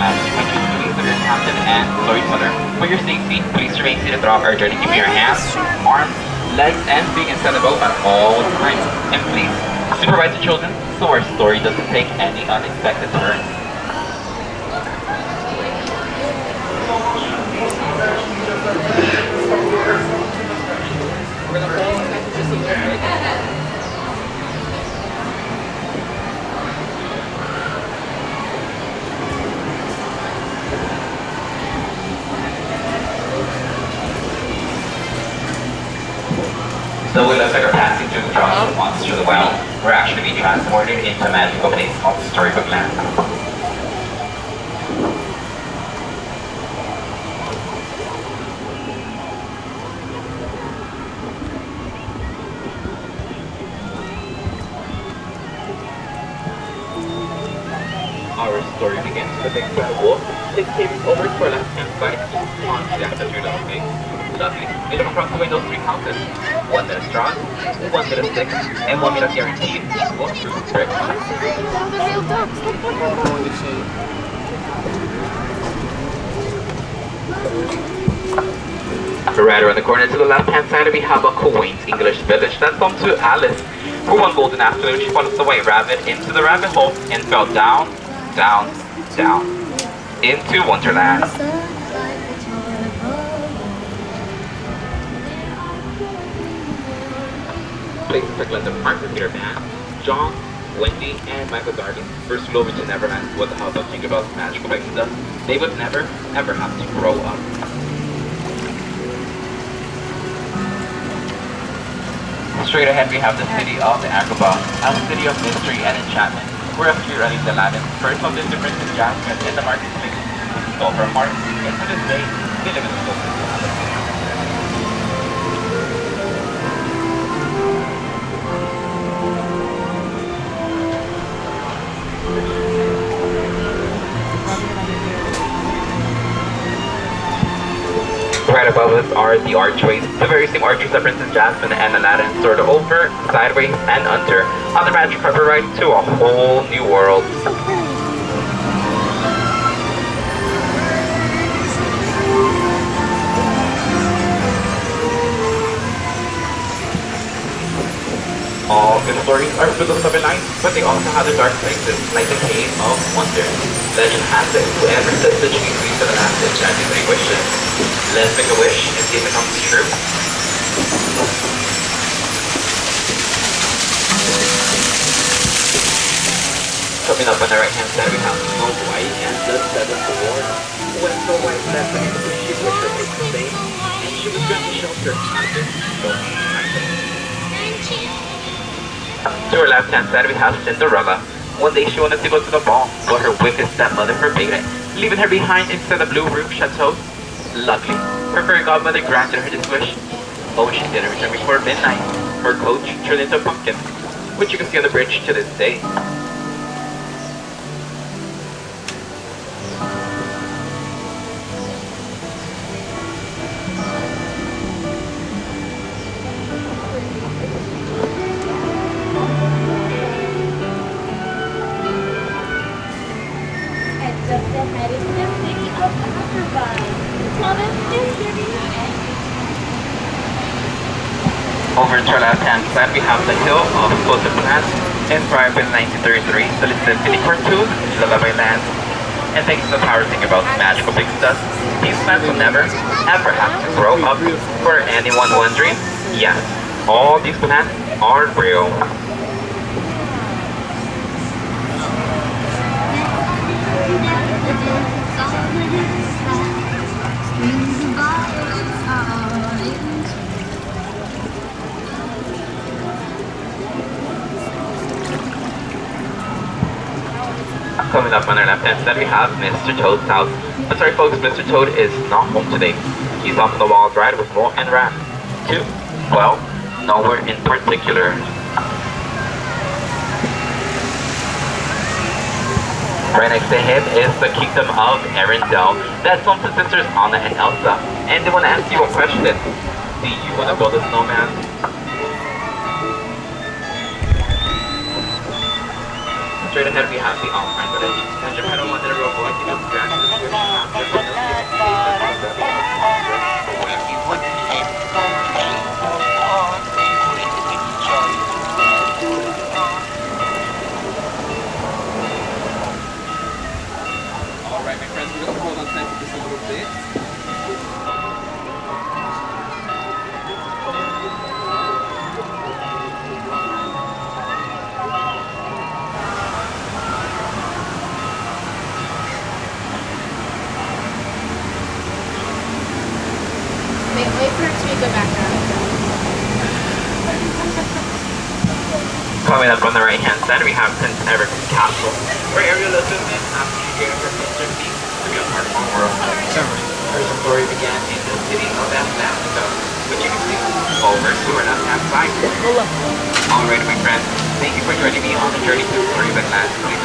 Wonderland. I choose to leave the captain and storyteller. For your safety, please remain seated throughout our journey, keeping your hands, arms, legs, and feet extendable at all times. And please, supervise the children so our story doesn't take any unexpected turns. So it looks like we're passing through the process of once through the well. We're actually being transported into a magical place called Storybook Land. Our story begins with a incredible six tables over to our left-hand side on the afternoon of the lovely. We look across the way those three houses. One that is strong, one that is thick, and one that is guaranteed equal fruit brick. Right around the corner to the left-hand side, we have a quaint English village that's home to Alice. For one golden afternoon, she follows the white rabbit into the rabbit hole and fell down, down, down into Wonderland. Places like London Park for Peter Pan, John, Wendy, and Michael Darby first flew over to Neverland with the help of Jingle Bell's magical baking stuff. They would never, ever have to grow up. Straight ahead we have the city of Agrabah, a city of mystery and enchantment, where a few running Aladdin first of the difference in Jasmine in the marketplace stole her heart, and to this day, they live in the closest to Aladdin. Right above us are the archways, the very same archways that Princess Jasmine and Aladdin soared over, sideways, and under on the magic carpet ride to a whole new world. All good stories are filled with silver light, but they also have their dark places, like the Cave of Wonder. Legend has it, whoever says the cheese leads to the last enchanting 3 wishes. Let's make a wish and see if it comes true. Coming up on the right-hand side, we have Snow White and the 7th Ward. When Snow White left the neighborhood, she wished her place to stay, and she was going to shelter under Snow White. To her left-hand side, we have Cinderella. One day she wanted to go to the ball, but her wicked stepmother forbade it, leaving her behind inside the blue roof chateau. Luckily, her fairy godmother granted her this wish. Oh, she didn't return before midnight. Her coach turned into a pumpkin, which you can see on the bridge to this day. Over to our left-hand side, we have the Hill of Explosive Plants, inspired by the 1933 Solicited Mini cartoon, Lullaby Land. And thanks to the power thing about magical big stuff, these plants will never, ever have to grow up. For anyone wondering, yes, all these plants are real. Coming up on our left-hand side, we have Mr. Toad's house. But sorry folks, Mr. Toad is not home today. He's off on the wild ride with Mo and Rat. To, well, nowhere in particular. Right next to him is the kingdom of Arendelle. That's home to sisters Anna and Elsa. And they want to ask you a question. Do you want to build a snowman? Straight ahead we have the Alpine village. And Japan wanted a robot, you know, Coming up on the right hand side, we have Prince Edward's Castle, where Ariel assumed after she gave her sister peace to be a part of our world. Her story began in the city of Atlanta, but you can see over to our left hand side. Alright, my friends, thank you for joining me on the journey to Storybook Land.